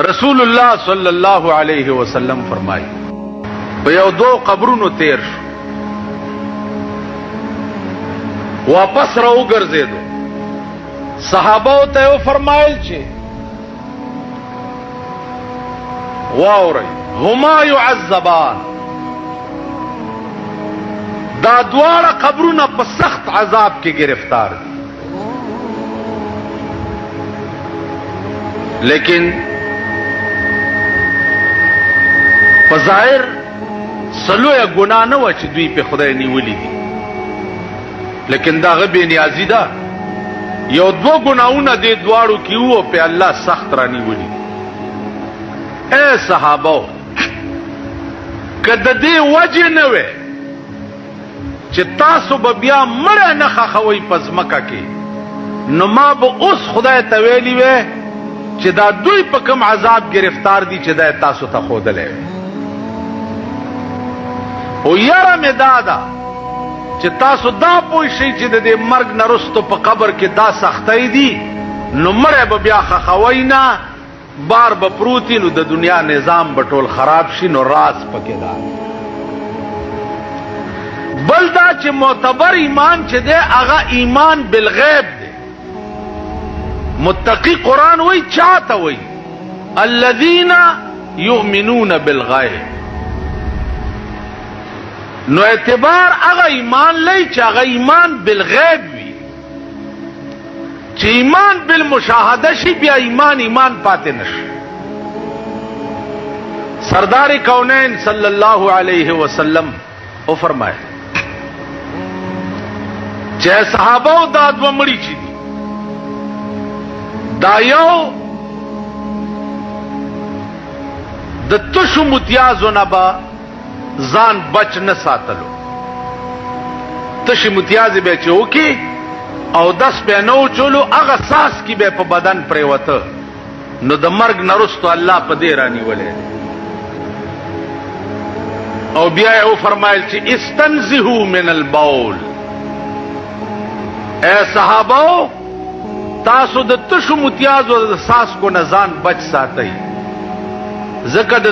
रसूलुल्लाह सल्लल्लाहु अलैहि वसल्लम फरमाई पे यौ दो कब्रों तेर वापस रहो गर्जे दो सहाबा ते फरमाइल छे वाओ रही हुमा युअज़्ज़बान दा द्वारा कब्रों पर सख्त अजाब के गिरफ्तार दी। लेकिन फजाहिर सलो या गुनाह न व ची दुई पे खुदाई नीवली दी, लेकिन दा गबे नियाजी दा यो दो गुनाहों दे द्वारू की वो पे अल्लाह सख्त रानी वली। ए सहाबो कद दे वजह न वे चे तासु बिया मरे न खखवई पजमका के नुमा ब उस खुदाई तवेली वे चे दा दुई पकम अजाब गिरफ्तार दी चे दा तासु ता खोदले ओ यारा में दादा चे तासु दा पोशी चे दे मर्ग नरुस्तो प कब्र के दा सख्ताई दी नु मरे बिया खखवई ना बार बपरूती नु द दुनिया निजाम बटोल खराब शी नु राज पकेदा बलदा चे मोतबर ईमान चे दे आगा ईमान बिलगैब दे। मुत्तकी कुरान वही चाहता वही अल्लज़ीना युमिनून बिलगैब नो एतबार आगा ईमान लई चे आगा ईमान बिलगैब भी चे ईमान बिलमुशाहदशी भी ईमान पाते नश। सरदार कौनैन सल्लल्लाहु अलैहि वसल्लम ओ फरमाए चे सहाबा दाद व मड़ी ची दी दायो द तुशु मुतियाजो नबा जान बच न सातलो तशी मुतियाज बेचे ओके और 10 पे नौ चोलो अग सास की बे प बदन प्रेवत नो द मर्ग नरुस्तो अल्लाह प दे रानी वले और बिया ओ फरमाइल ची इस्तनजिहू मिनल बाउल। ए सहाबो तासु द तुशु मुतियाज व सास को नजान बच सातई जकद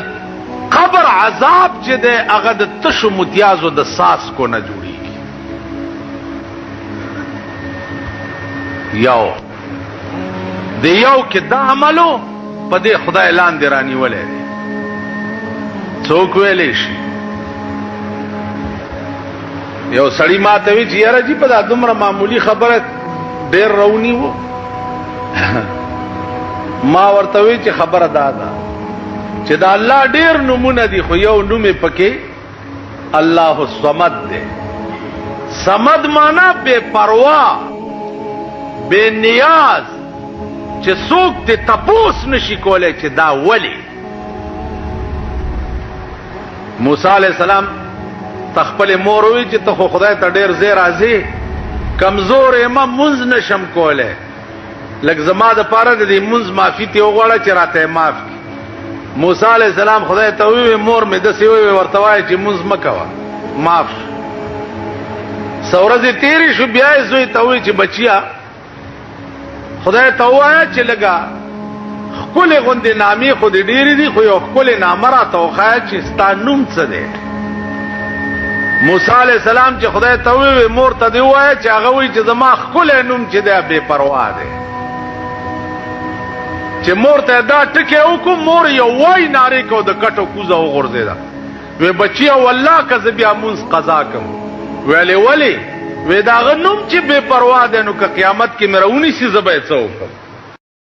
कब्र अजाब चे दे अगद तुशु मुतियाज व द सास को न जुड़ी यो दे यो के दा अमलो पदे खुदा ऐलान दे रानी वले चौक वेलेश यो सड़ी माते हुई जियारा जी पता तुमरा मामूली खबर है देर रौनी वो मां वर्तवी ची खबर दादा चे दा अल्लाह देर नुमुना दी खो यो नुमे पके अल्लाह समद दे। समद माना बेपरवा बेनियाज चे सूक ते तपूस नशी कोले चे दा वली। मूसा अलैहि सलाम तखपल मोर हुई चे तो खुदाई ता देर जेर आजी कमजोर एमा मुंज नशम कोले लग जमा द पारा दे मुंज माफी ते ओगड़ा चे राते माफ की। मूसा अलैहि सलाम खुदाई ता हुई मोर में दसी हुई वर्तवाए चे मुंज मकवा माफ सौरज तेरी शुबिया जोई ता हुई चे बचिया खुदाई ता हुआ चे लगा खुले गुंदे नामी खुद डेरी दी खुयो खुले नामरा तो खाया चे स्ता नुम सदे। मूसा अलैहि सलाम चे खुदाई तवी मोर तदे हुआ है चे अगवी चे जमा खुले नुम चे दे बेपरवाह दे चे मोर ते दा टके उको मोर यो वाई नारे को द कटो कुजा उगोर देदा वे बचिया वल्लाह का जबिया मुंस कजा कम वेले वली वे दा नुम चे बेपरवाह दे नु का क़यामत की मेरा उनी सी जबे चौक